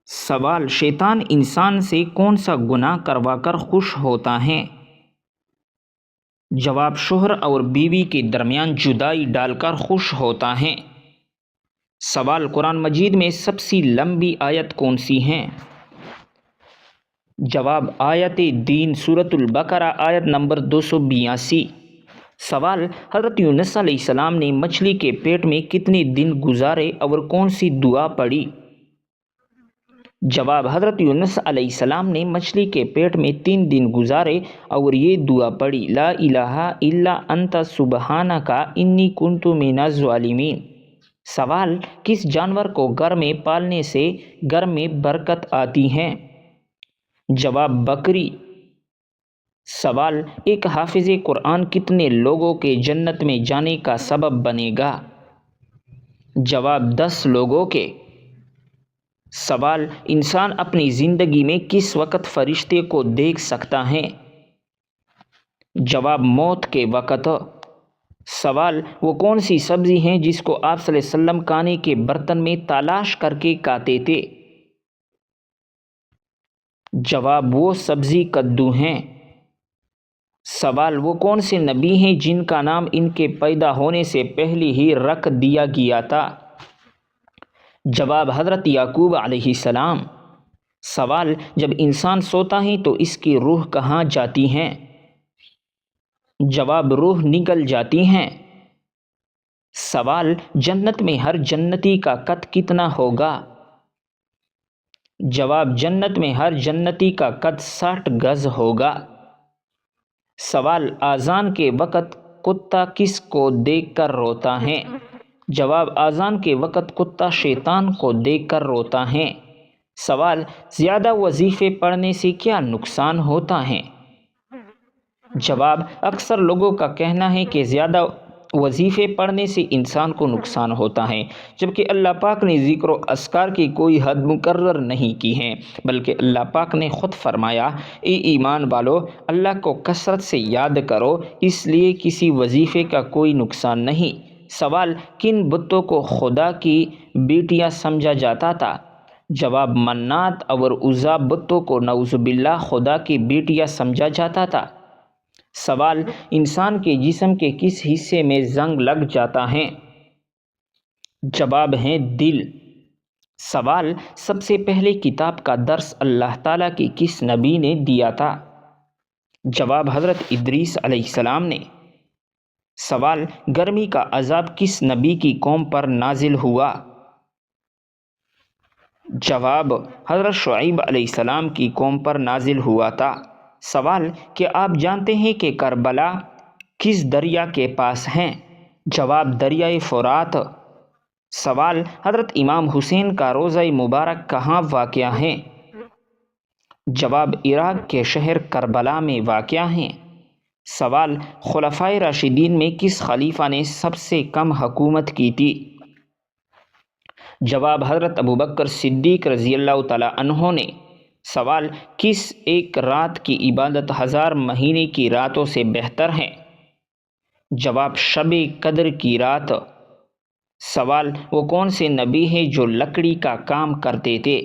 سوال: شیطان انسان سے کون سا گناہ کروا کر خوش ہوتا ہے؟ جواب: شوہر اور بیوی کے درمیان جدائی ڈال کر خوش ہوتا ہے۔ سوال: قرآن مجید میں سب سے لمبی آیت کون سی ہے؟ جواب: آیت دین سورۃ البقرہ آیت نمبر 282۔ سوال: حضرت یونس علیہ السلام نے مچھلی کے پیٹ میں کتنے دن گزارے اور کون سی دعا پڑھی؟ جواب: حضرت یونس علیہ السلام نے مچھلی کے پیٹ میں 3 دن گزارے اور یہ دعا پڑھی: لا الہ الا انت سبحانک انی کنت من الظالمین۔ سوال: کس جانور کو گھر میں پالنے سے گھر میں برکت آتی ہے؟ جواب: بکری۔ سوال: ایک حافظ قرآن کتنے لوگوں کے جنت میں جانے کا سبب بنے گا؟ جواب: 10 لوگوں کے۔ سوال: انسان اپنی زندگی میں کس وقت فرشتے کو دیکھ سکتا ہے؟ جواب: موت کے وقت۔ سوال: وہ کون سی سبزی ہے جس کو آپ صلی اللہ علیہ وسلم کھانے کے برتن میں تلاش کر کے کھاتے تھے؟ جواب: وہ سبزی کدو ہیں۔ سوال: وہ کون سے نبی ہیں جن کا نام ان کے پیدا ہونے سے پہلے ہی رکھ دیا گیا تھا؟ جواب: حضرت یعقوب علیہ السلام۔ سوال: جب انسان سوتا ہے تو اس کی روح کہاں جاتی ہے؟ جواب: روح نکل جاتی ہے۔ سوال: جنت میں ہر جنتی کا قد کتنا ہوگا؟ جواب: جنت میں ہر جنتی کا قد 60 گز ہوگا۔ سوال: اذان کے وقت کتا کس کو دیکھ کر روتا ہے؟ جواب: اذان کے وقت کتا شیطان کو دیکھ کر روتا ہے۔ سوال: زیادہ وظیفے پڑھنے سے کیا نقصان ہوتا ہے؟ جواب: اکثر لوگوں کا کہنا ہے کہ زیادہ وظیفے پڑھنے سے انسان کو نقصان ہوتا ہے، جبکہ اللہ پاک نے ذکر و اذکار کی کوئی حد مقرر نہیں کی ہے، بلکہ اللہ پاک نے خود فرمایا: اے ایمان والو، اللہ کو کثرت سے یاد کرو، اس لیے کسی وظیفے کا کوئی نقصان نہیں۔ سوال: کن بتوں کو خدا کی بیٹیاں سمجھا جاتا تھا؟ جواب: منات اور عزیٰ بتوں کو نعوذ باللہ خدا کی بیٹیاں سمجھا جاتا تھا۔ سوال: انسان کے جسم کے کس حصے میں زنگ لگ جاتا ہے؟ جواب ہے دل۔ سوال: سب سے پہلے کتاب کا درس اللہ تعالیٰ کی کس نبی نے دیا تھا؟ جواب: حضرت ادریس علیہ السلام نے۔ سوال: گرمی کا عذاب کس نبی کی قوم پر نازل ہوا؟ جواب: حضرت شعیب علیہ السلام کی قوم پر نازل ہوا تھا۔ سوال: کیا آپ جانتے ہیں کہ کربلا کس دریا کے پاس ہے؟ جواب: دریائے فرات۔ سوال: حضرت امام حسین کا روضہ مبارک کہاں واقع ہے؟ جواب: عراق کے شہر کربلا میں واقع ہے۔ سوال: خلفائے راشدین میں کس خلیفہ نے سب سے کم حکومت کی تھی؟ جواب: حضرت ابوبکر صدیق رضی اللہ تعالیٰ عنہ نے۔ سوال: کس ایک رات کی عبادت 1000 مہینے کی راتوں سے بہتر ہے؟ جواب: شب قدر کی رات۔ سوال: وہ کون سے نبی ہیں جو لکڑی کا کام کرتے تھے؟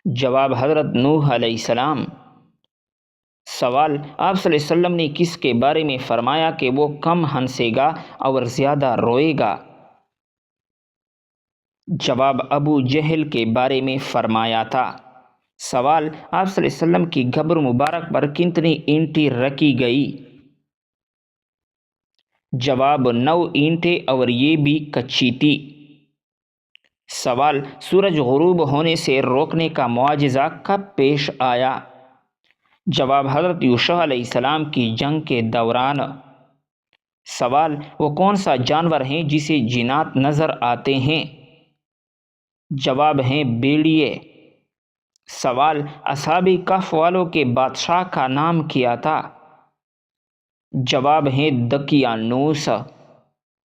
جواب: حضرت نوح علیہ السلام۔ سوال: آپ صلی اللہ علیہ وسلم نے کس کے بارے میں فرمایا کہ وہ کم ہنسے گا اور زیادہ روئے گا؟ جواب: ابو جہل کے بارے میں فرمایا تھا۔ سوال: آپ صلی اللہ علیہ وسلم کی قبر مبارک پر کتنی اینٹیں رکھی گئی؟ جواب: 9 اینٹیں اور یہ بھی کچی تھی۔ سوال: سورج غروب ہونے سے روکنے کا معجزہ کب پیش آیا؟ جواب: حضرت یوشع علیہ السلام کی جنگ کے دوران۔ سوال: وہ کون سا جانور ہے جسے جنات نظر آتے ہیں؟ جواب ہیں بھیڑیے۔ سوال: اصحاب کہف والوں کے بادشاہ کا نام کیا تھا؟ جواب ہیں دقیانوس۔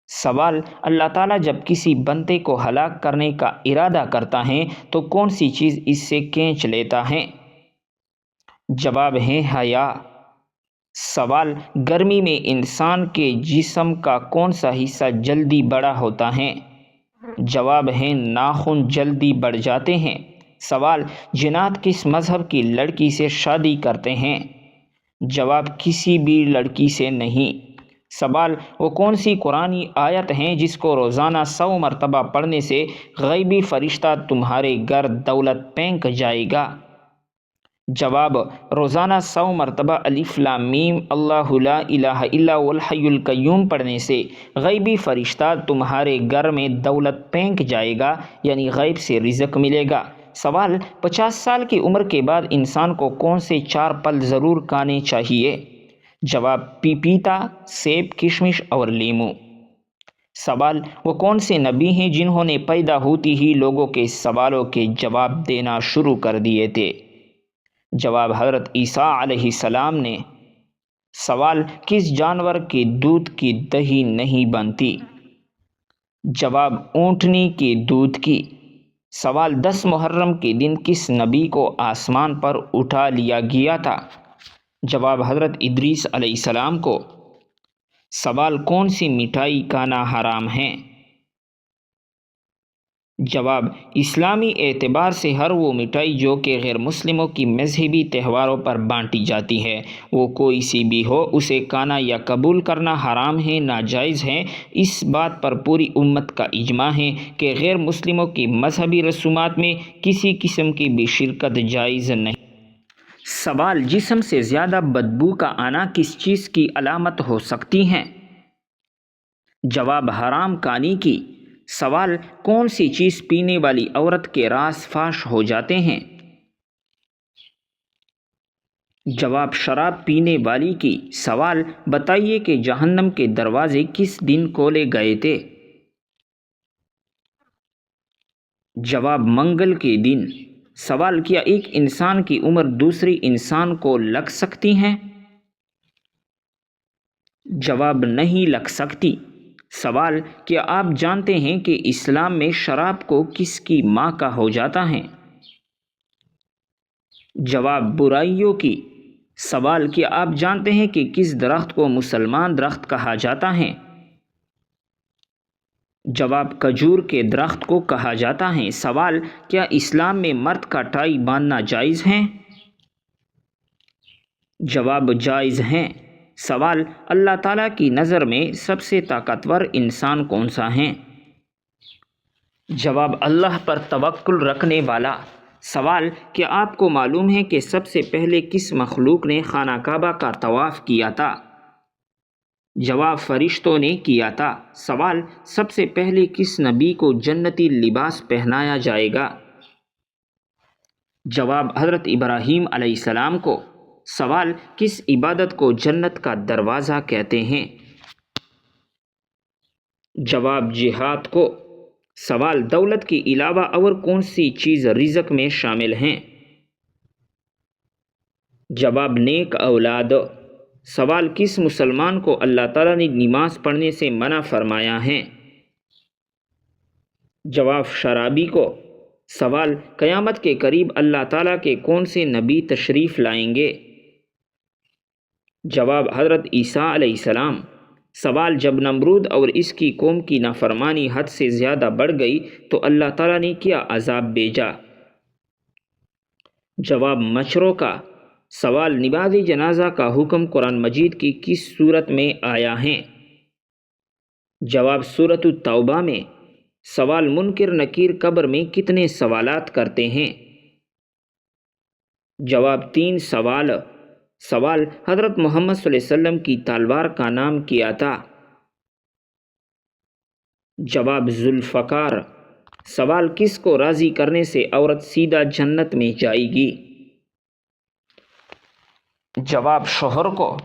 سوال: اللہ تعالیٰ جب کسی بندے کو ہلاک کرنے کا ارادہ کرتا ہے تو کون سی چیز اس سے کھینچ لیتا ہے؟ جواب ہے حیا۔ سوال: گرمی میں انسان کے جسم کا کون سا حصہ جلدی بڑا ہوتا ہے؟ جواب ہے ناخن جلدی بڑھ جاتے ہیں۔ سوال: جنات کس مذہب کی لڑکی سے شادی کرتے ہیں؟ جواب: کسی بھی لڑکی سے نہیں۔ سوال: وہ کون سی قرآنی آیت ہیں جس کو روزانہ 100 مرتبہ پڑھنے سے غیبی فرشتہ تمہارے گھر دولت پھینک جائے گا؟ جواب: روزانہ 100 مرتبہ الف لام میم اللہ لا الہ الا هو الحی القیوم پڑھنے سے غیبی فرشتہ تمہارے گھر میں دولت پھینک جائے گا، یعنی غیب سے رزق ملے گا۔ سوال: 50 سال کی عمر کے بعد انسان کو کون سے 4 پھل ضرور کھانے چاہیے؟ جواب: پپیتا، سیب، کشمش اور لیمو۔ سوال: وہ کون سے نبی ہیں جنہوں نے پیدا ہوتی ہی لوگوں کے سوالوں کے جواب دینا شروع کر دیے تھے؟ جواب: حضرت عیسیٰ علیہ السلام نے۔ سوال: کس جانور کے دودھ کی دہی نہیں بنتی؟ جواب: اونٹنی کے دودھ کی۔ سوال: 10 محرم کے دن کس نبی کو آسمان پر اٹھا لیا گیا تھا؟ جواب: حضرت ادریس علیہ السلام کو۔ سوال: کون سی مٹھائی کھانا حرام ہے؟ جواب: اسلامی اعتبار سے ہر وہ مٹھائی جو کہ غیر مسلموں کی مذہبی تہواروں پر بانٹی جاتی ہے، وہ کوئی سی بھی ہو، اسے کھانا یا قبول کرنا حرام ہے، ناجائز ہے۔ اس بات پر پوری امت کا اجماع ہے کہ غیر مسلموں کی مذہبی رسومات میں کسی قسم کی بھی شرکت جائز نہیں۔ سوال: جسم سے زیادہ بدبو کا آنا کس چیز کی علامت ہو سکتی ہے؟ جواب: حرام کھانے کی۔ سوال: کون سی چیز پینے والی عورت کے راز فاش ہو جاتے ہیں؟ جواب: شراب پینے والی کی۔ سوال: بتائیے کہ جہنم کے دروازے کس دن کھولے گئے تھے؟ جواب: منگل کے دن۔ سوال: کیا ایک انسان کی عمر دوسری انسان کو لگ سکتی ہے؟ جواب: نہیں لگ سکتی۔ سوال: کیا آپ جانتے ہیں کہ اسلام میں شراب کو کس کی ماں کہا جاتا ہے؟ جواب: برائیوں کی۔ سوال: کیا آپ جانتے ہیں کہ کس درخت کو مسلمان درخت کہا جاتا ہے؟ جواب: کھجور کے درخت کو کہا جاتا ہے۔ سوال: کیا اسلام میں مرد کا ٹائی باندھنا جائز ہے؟ جواب: جائز ہے۔ سوال: اللہ تعالیٰ کی نظر میں سب سے طاقتور انسان کون سا ہے؟ جواب: اللہ پر توکل رکھنے والا۔ سوال: کیا آپ کو معلوم ہے کہ سب سے پہلے کس مخلوق نے خانہ کعبہ کا طواف کیا تھا؟ جواب: فرشتوں نے کیا تھا۔ سوال: سب سے پہلے کس نبی کو جنتی لباس پہنایا جائے گا؟ جواب: حضرت ابراہیم علیہ السلام کو۔ سوال: کس عبادت کو جنت کا دروازہ کہتے ہیں؟ جواب: جہاد کو۔ سوال: دولت کے علاوہ اور کون سی چیز رزق میں شامل ہیں؟ جواب: نیک اولاد۔ سوال: کس مسلمان کو اللہ تعالیٰ نے نماز پڑھنے سے منع فرمایا ہے؟ جواب: شرابی کو۔ سوال: قیامت کے قریب اللہ تعالیٰ کے کون سے نبی تشریف لائیں گے؟ جواب: حضرت عیسیٰ علیہ السلام۔ سوال: جب نمرود اور اس کی قوم کی نافرمانی حد سے زیادہ بڑھ گئی تو اللہ تعالیٰ نے کیا عذاب بھیجا؟ جواب: مچھروں کا۔ سوال: نماز جنازہ کا حکم قرآن مجید کی کس سورت میں آیا ہے؟ جواب: سورۃ التوبہ میں۔ سوال: منکر نکیر قبر میں کتنے سوالات کرتے ہیں؟ جواب: 3 سوال۔ سوال: حضرت محمد صلی اللہ علیہ وسلم کی تلوار کا نام کیا تھا؟ جواب: ذوالفقار۔ سوال: کس کو راضی کرنے سے عورت سیدھا جنت میں جائے گی؟ جواب: شوہر کو۔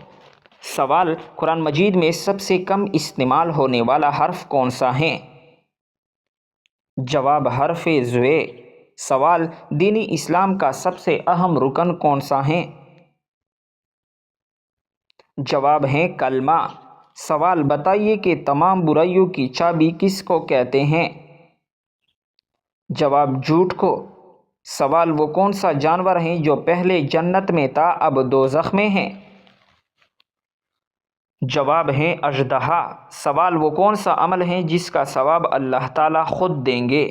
سوال: قرآن مجید میں سب سے کم استعمال ہونے والا حرف کون سا ہے؟ جواب: حرف زوے۔ سوال: دین اسلام کا سب سے اہم رکن کون سا ہے؟ جواب ہے کلمہ۔ سوال: بتائیے کہ تمام برائیوں کی چابی کس کو کہتے ہیں؟ جواب: جھوٹ کو۔ سوال: وہ کون سا جانور ہے جو پہلے جنت میں تھا اب دوزخ میں ہے؟ جواب ہے اژدہا۔ سوال: وہ کون سا عمل ہے جس کا ثواب اللہ تعالیٰ خود دیں گے؟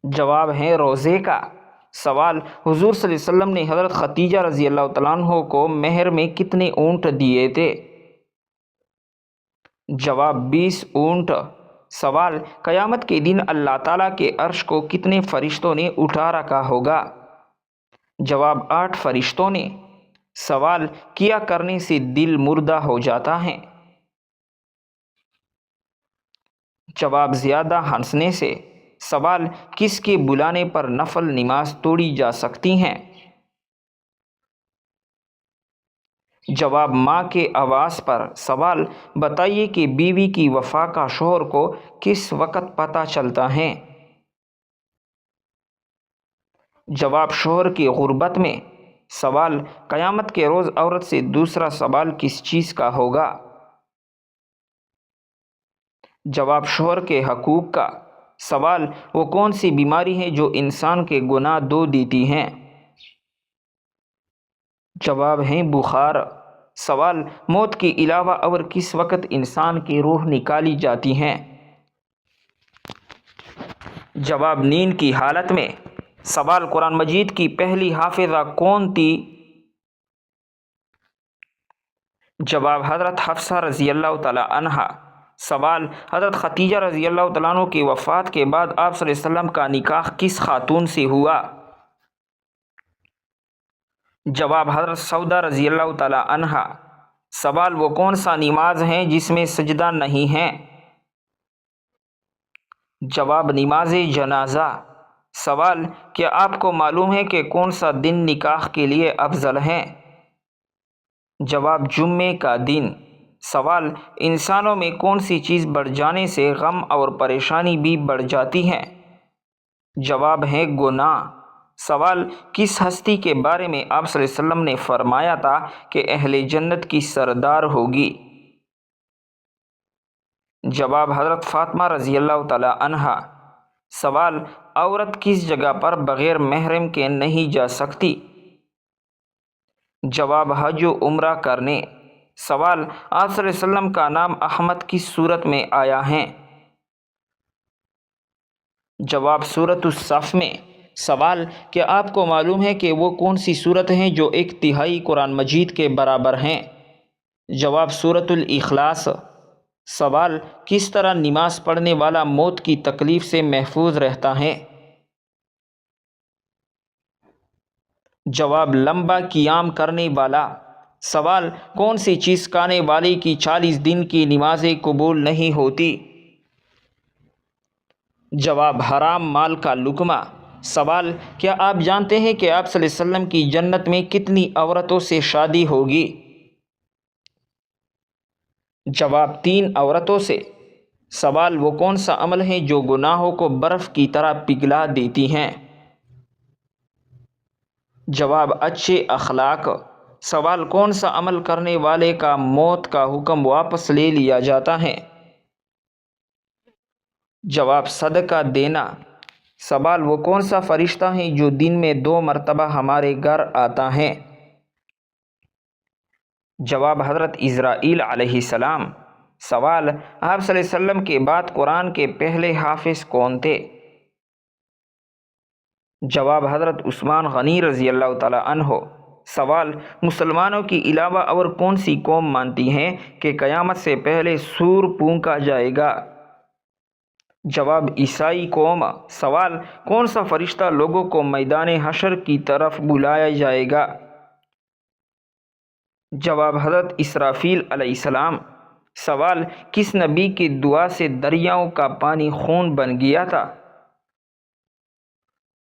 جواب ہے روزے کا۔ سوال: حضور صلی اللہ علیہ وسلم نے حضرت خدیجہ رضی اللہ تعالیٰ عنہ کو مہر میں کتنے اونٹ دیے تھے؟ جواب: 20 اونٹ۔ سوال: قیامت کے دن اللہ تعالیٰ کے عرش کو کتنے فرشتوں نے اٹھا رکھا ہوگا؟ جواب: 8 فرشتوں نے۔ سوال: کیا کرنے سے دل مردہ ہو جاتا ہے؟ جواب: زیادہ ہنسنے سے۔ سوال: کس کے بلانے پر نفل نماز توڑی جا سکتی ہیں؟ جواب: ماں کے آواز پر۔ سوال: بتائیے کہ بیوی کی وفا کا شوہر کو کس وقت پتہ چلتا ہے؟ جواب: شوہر کی غربت میں۔ سوال: قیامت کے روز عورت سے دوسرا سوال کس چیز کا ہوگا؟ جواب: شوہر کے حقوق کا۔ سوال: وہ کون سی بیماری ہے جو انسان کے گناہ دھو دیتی ہیں؟ جواب ہے بخار۔ سوال: موت کے علاوہ اور کس وقت انسان کی روح نکالی جاتی ہے؟ جواب: نیند کی حالت میں۔ سوال: قرآن مجید کی پہلی حافظہ کون تھی؟ جواب: حضرت حفصہ رضی اللہ تعالی عنہا۔ سوال: حضرت خدیجہ رضی اللہ تعالیٰ عنہ کی وفات کے بعد آپ صلی اللہ علیہ وسلم کا نکاح کس خاتون سے ہوا؟ جواب: حضرت سودا رضی اللہ تعالی عنہا۔ سوال: وہ کون سا نماز ہے جس میں سجدہ نہیں ہے؟ جواب: نماز جنازہ۔ سوال: کیا آپ کو معلوم ہے کہ کون سا دن نکاح کے لیے افضل ہے؟ جواب: جمعے کا دن۔ سوال: انسانوں میں کون سی چیز بڑھ جانے سے غم اور پریشانی بھی بڑھ جاتی ہے؟ جواب ہے گناہ۔ سوال: کس ہستی کے بارے میں آپ صلی اللہ علیہ وسلم نے فرمایا تھا کہ اہل جنت کی سردار ہوگی؟ جواب: حضرت فاطمہ رضی اللہ تعالی عنہا۔ سوال: عورت کس جگہ پر بغیر محرم کے نہیں جا سکتی؟ جواب: حج و عمرہ کرنے۔ سوال: آپ صلی اللہ علیہ وسلم کا نام احمد کس صورت میں آیا ہے؟ جواب: سورۃ الصف میں۔ سوال: کیا آپ کو معلوم ہے کہ وہ کون سی صورت ہیں جو 1/3 قرآن مجید کے برابر ہیں؟ جواب: سورۃ الاخلاص۔ سوال: کس طرح نماز پڑھنے والا موت کی تکلیف سے محفوظ رہتا ہے؟ جواب: لمبا قیام کرنے والا۔ سوال: کون سی چیز کھانے والے کی 40 دن کی نمازیں قبول نہیں ہوتی؟ جواب: حرام مال کا لقمہ۔ سوال: کیا آپ جانتے ہیں کہ آپ صلی اللہ علیہ وسلم کی جنت میں کتنی عورتوں سے شادی ہوگی؟ جواب: 3 عورتوں سے۔ سوال: وہ کون سا عمل ہے جو گناہوں کو برف کی طرح پگھلا دیتی ہیں؟ جواب: اچھے اخلاق۔ سوال: کون سا عمل کرنے والے کا موت کا حکم واپس لے لیا جاتا ہے؟ جواب: صدقہ دینا۔ سوال: وہ کون سا فرشتہ ہے جو دن میں 2 مرتبہ ہمارے گھر آتا ہے؟ جواب: حضرت اسرائیل علیہ السلام۔ سوال: آپ صلی اللہ علیہ وسلم کے بعد قرآن کے پہلے حافظ کون تھے؟ جواب: حضرت عثمان غنی رضی اللہ تعالی عنہ۔ سوال: مسلمانوں کے علاوہ اور کون سی قوم مانتی ہیں کہ قیامت سے پہلے سور پھونکا جائے گا؟ جواب: عیسائی قوم۔ سوال: کون سا فرشتہ لوگوں کو میدان حشر کی طرف بلایا جائے گا؟ جواب: حضرت اسرافیل علیہ السلام۔ سوال: کس نبی کی دعا سے دریاؤں کا پانی خون بن گیا تھا؟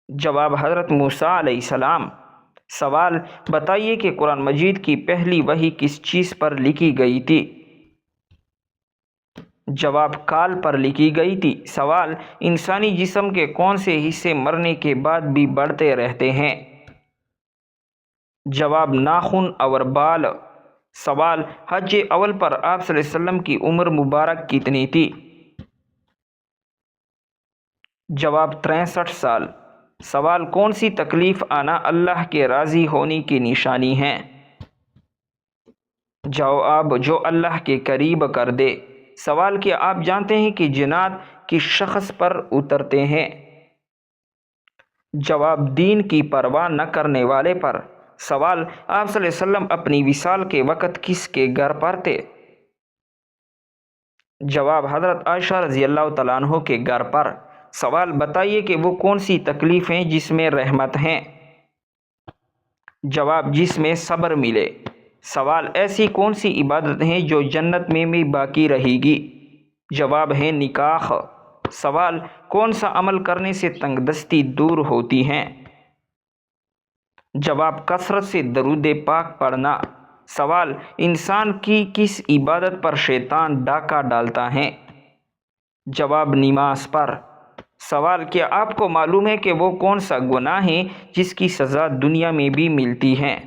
جواب: حضرت موسیٰ علیہ السلام۔ سوال: بتائیے کہ قرآن مجید کی پہلی وحی کس چیز پر لکھی گئی تھی؟ جواب: کال پر لکھی گئی تھی۔ سوال: انسانی جسم کے کون سے حصے مرنے کے بعد بھی بڑھتے رہتے ہیں؟ جواب: ناخن اور بال۔ سوال: حج اول پر آپ صلی اللہ علیہ وسلم کی عمر مبارک کتنی تھی؟ جواب: 63 سال۔ سوال: کون سی تکلیف آنا اللہ کے راضی ہونے کی نشانی ہے؟ جواب: جو اللہ کے قریب کر دے۔ سوال: کیا آپ جانتے ہیں کہ جنات کس شخص پر اترتے ہیں؟ جواب دین کی پرواہ نہ کرنے والے پر۔ سوال آپ صلی اللہ علیہ وسلم اپنی وصال کے وقت کس کے گھر پر تھے؟ جواب حضرت عائشہ رضی اللہ تعالیٰ عنہ کے گھر پر۔ سوال بتائیے کہ وہ کون سی تکلیف ہیں جس میں رحمت ہیں؟ جواب جس میں صبر ملے۔ سوال ایسی کون سی عبادت ہیں جو جنت میں بھی باقی رہے گی؟ جواب ہے نکاح۔ سوال کون سا عمل کرنے سے تنگ دستی دور ہوتی ہے؟ جواب کثرت سے درود پاک پڑھنا۔ سوال انسان کی کس عبادت پر شیطان ڈاکہ ڈالتا ہے؟ جواب نماز پر۔ سوال کیا آپ کو معلوم ہے کہ وہ کون سا گناہ ہے جس کی سزا دنیا میں بھی ملتی ہے؟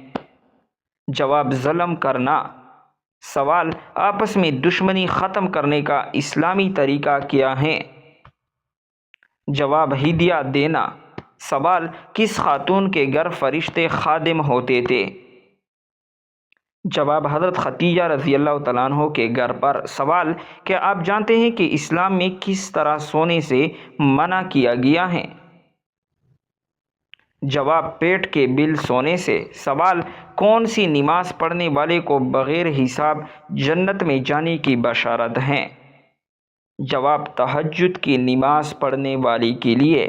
جواب ظلم کرنا۔ سوال آپس میں دشمنی ختم کرنے کا اسلامی طریقہ کیا ہے؟ جواب ہدیہ دینا۔ سوال کس خاتون کے گھر فرشتے خادم ہوتے تھے؟ جواب حضرت خدیجہ رضی اللہ تعالیٰ عنہ کے گھر پر۔ سوال کیا آپ جانتے ہیں کہ اسلام میں کس طرح سونے سے منع کیا گیا ہے؟ جواب پیٹ کے بل سونے سے۔ سوال کون سی نماز پڑھنے والے کو بغیر حساب جنت میں جانے کی بشارت ہے؟ جواب تہجد کی نماز پڑھنے والے کے لیے۔